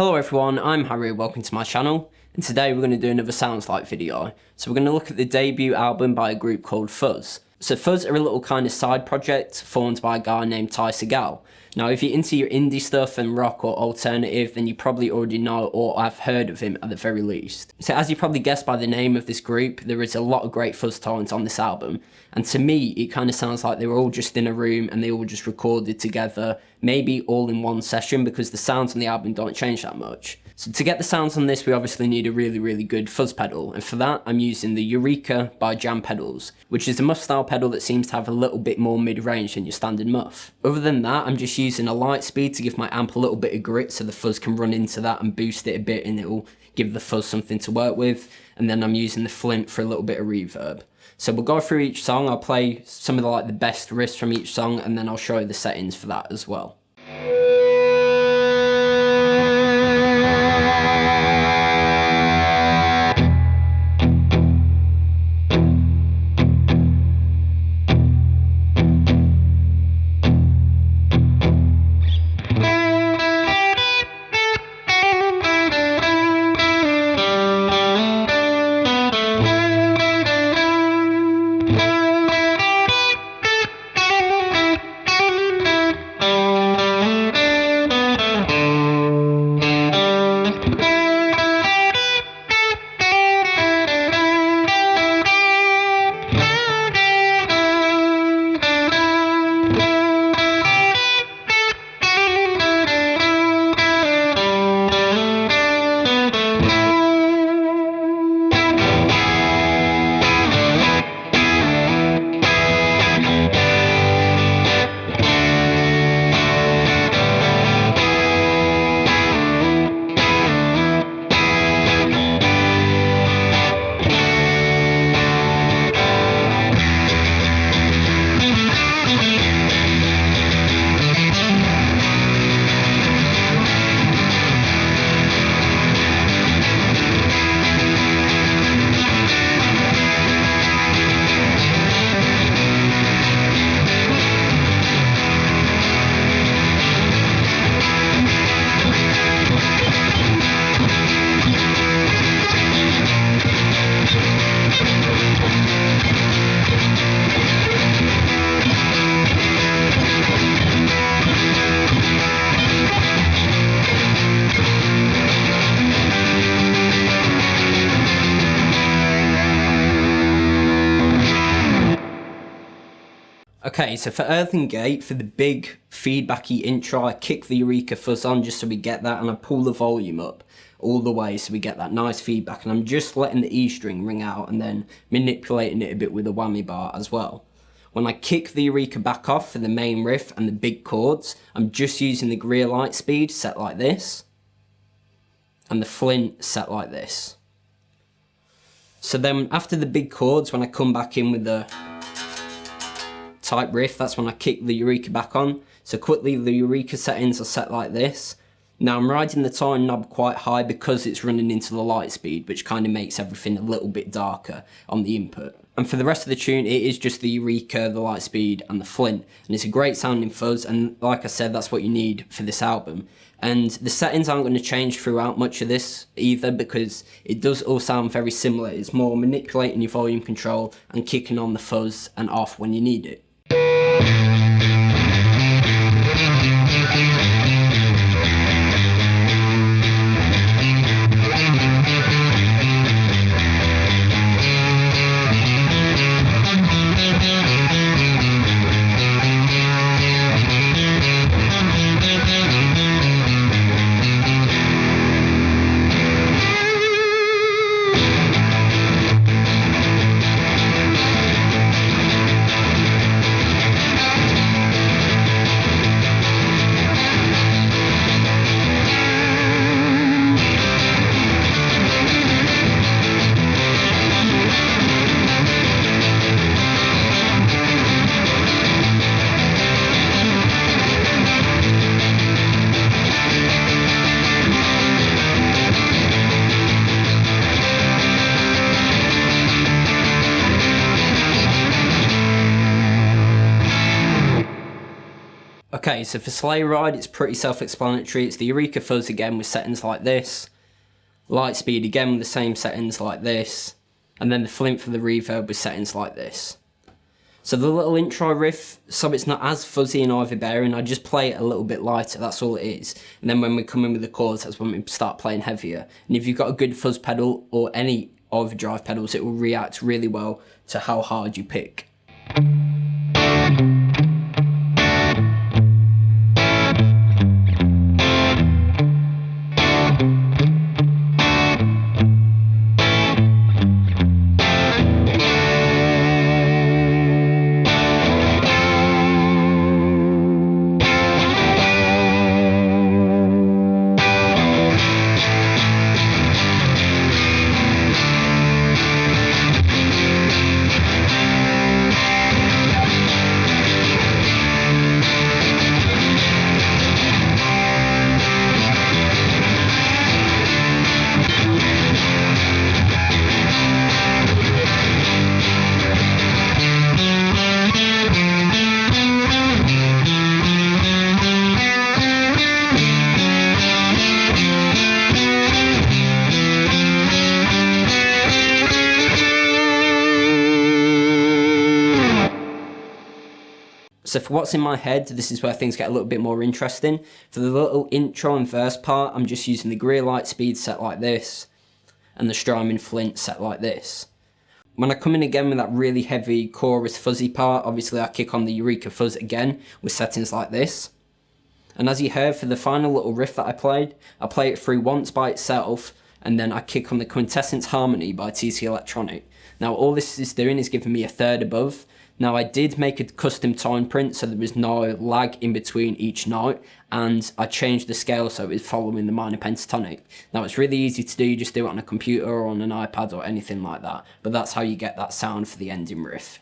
Hello everyone, I'm Harry, welcome to my channel, and today we're going to do another Sounds Like video. So we're going to look at the debut album by a group called Fuzz. So Fuzz are a little kind of side project formed by a guy named Segall. Now if you're into your indie stuff and rock or alternative, then you probably already know or have heard of him at the very least. So as you probably guessed by the name of this group, there is a lot of great Fuzz talent on this album, and to me it kind of sounds like they were all just in a room and they all just recorded together, maybe all in one session, because the sounds on the album don't change that much. So to get the sounds on this, we obviously need a really good fuzz pedal, and for that I'm using the Eureka by Jam Pedals, which is a muff style pedal that seems to have a little bit more mid-range than your standard muff. Other than that, I'm just using a Lightspeed to give my amp a little bit of grit so the fuzz can run into that and boost it a bit, and it'll give the fuzz something to work with. And then I'm using the Flint for a little bit of reverb. So we'll go through each song, I'll play some of the best riffs from each song, and then I'll show you the settings for that as well. Okay, so for Earthern Gate, for the big feedbacky intro, I kick the Eureka fuzz on just so we get that, and I pull the volume up all the way so we get that nice feedback, and I'm just letting the E string ring out and then manipulating it a bit with the whammy bar as well. When I kick the Eureka back off for the main riff and the big chords, I'm just using the Greer Lightspeed set like this, and the Flint set like this. So then after the big chords, when I come back in with the type riff, that's when I kick the Eureka back on. So quickly, the Eureka settings are set like this. Now I'm riding the tone knob quite high because it's running into the Lightspeed, which kind of makes everything a little bit darker on the input. And for the rest of the tune, it is just the Eureka, the Lightspeed and the Flint, and it's a great sounding fuzz, and like I said, that's what you need for this album. And the settings aren't going to change throughout much of this either, because it does all sound very similar. It's more manipulating your volume control and kicking on the fuzz and off when you need it. Okay, so for Sleigh Ride, it's pretty self-explanatory. It's the Eureka Fuzz again with settings like this. Lightspeed again with the same settings like this. And then the Flint for the reverb with settings like this. So the little intro riff, so it's not as fuzzy and overbearing, I just play it a little bit lighter, that's all it is. And then when we come in with the chords, that's when we start playing heavier. And if you've got a good fuzz pedal or any overdrive pedals, it will react really well to how hard you pick. So for what's in my head, this is where things get a little bit more interesting. For the little intro and verse part, I'm just using the Greer Lightspeed set like this, and the Strymon Flint set like this. When I come in again with that really heavy chorus fuzzy part, obviously I kick on the Eureka Fuzz again with settings like this. And as you heard, for the final little riff that I play it through once by itself, and then I kick on the Quintessence Harmony by TC Electronic. Now all this is doing is giving me a third above. Now I did make a custom tone print so there was no lag in between each note, and I changed the scale so it was following the minor pentatonic. Now it's really easy to do, you just do it on a computer or on an iPad or anything like that, but that's how you get that sound for the ending riff.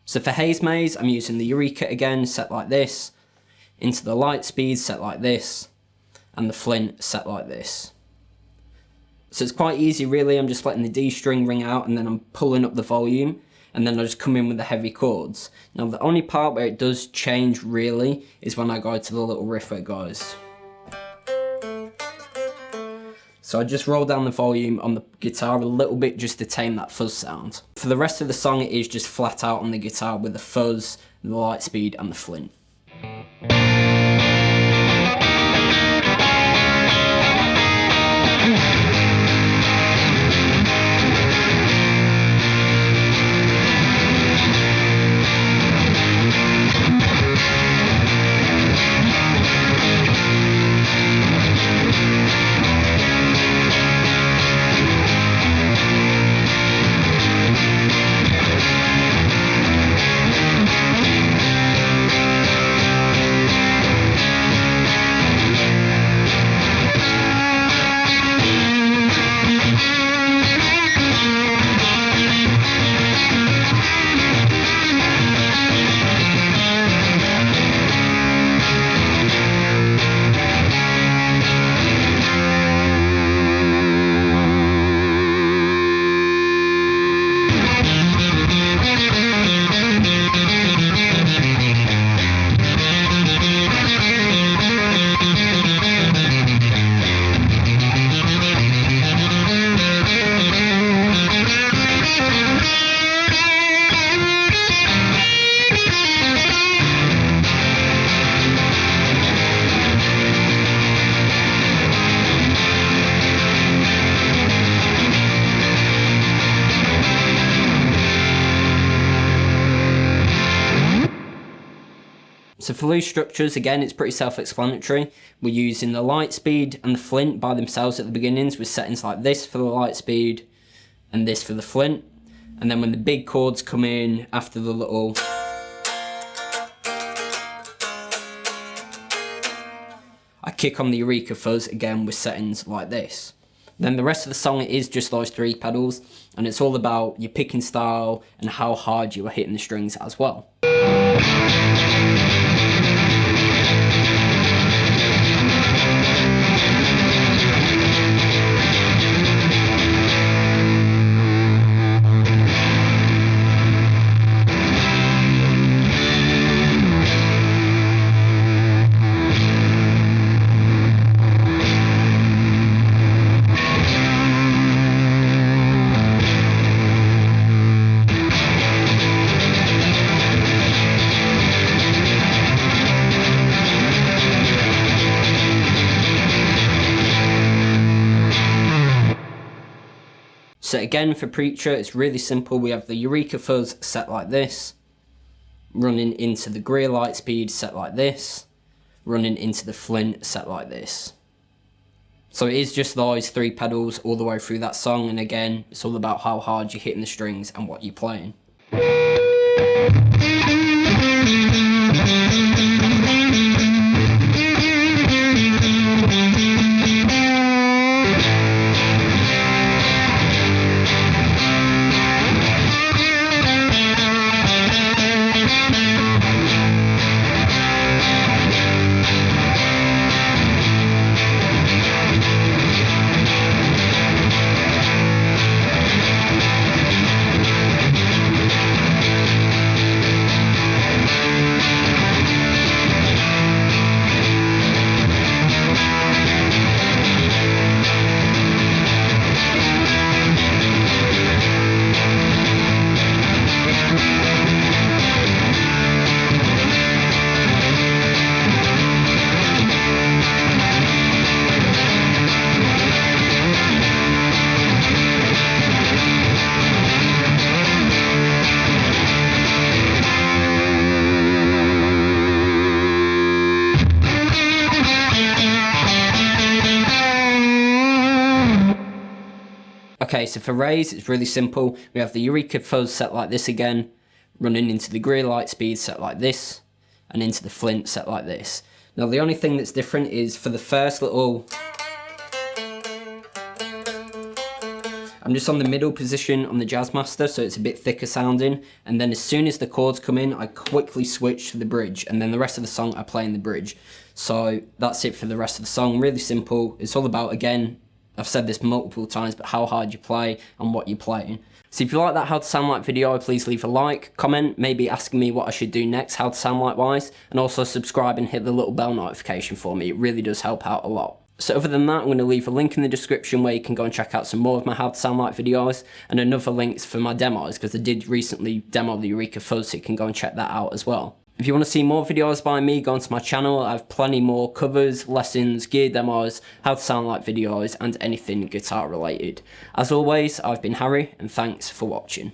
So for Hazemaze, I'm using the Eureka again, set like this, into the Lightspeed, set like this, and the Flint, set like this. So it's quite easy really, I'm just letting the D string ring out and then I'm pulling up the volume, and then I just come in with the heavy chords. Now the only part where it does change really is when I go to the little riff where it goes. So I just roll down the volume on the guitar a little bit just to tame that fuzz sound. For the rest of the song it is just flat out on the guitar with the fuzz, the Lightspeed and the Flint. So for loose structures, again, it's pretty self-explanatory. We're using the Lightspeed and the Flint by themselves at the beginnings with settings like this for the Lightspeed and this for the Flint. And then when the big chords come in after the little... I kick on the Eureka Fuzz again with settings like this. Then the rest of the song is just those 3 pedals, and it's all about your picking style and how hard you are hitting the strings as well. So again, for Preacher, it's really simple. We have the Eureka Fuzz set like this, running into the Greer Lightspeed set like this, running into the Flint set like this. So it is just those 3 pedals all the way through that song, and again, it's all about how hard you're hitting the strings and what you're playing. Okay, so for Raise, it's really simple. We have the Eureka Fuzz set like this again, running into the Greer Lightspeed set like this, and into the Flint set like this. Now the only thing that's different is for the first little... I'm just on the middle position on the Jazzmaster, so it's a bit thicker sounding, and then as soon as the chords come in, I quickly switch to the bridge, and then the rest of the song I play in the bridge. So that's it for the rest of the song, really simple. It's all about, again, I've said this multiple times, but how hard you play and what you're playing. So if you like that How to Sound Like video, please leave a like, comment, maybe asking me what I should do next, How to Sound Like wise, and also subscribe and hit the little bell notification for me. It really does help out a lot. So other than that, I'm going to leave a link in the description where you can go and check out some more of my How to Sound Like videos, and another links for my demos, because I did recently demo the Eureka Fuzz, so you can go and check that out as well. If you want to see more videos by me, go onto my channel. I have plenty more covers, lessons, gear demos, How to Sound Like videos, and anything guitar related. As always, I've been Harry, and thanks for watching.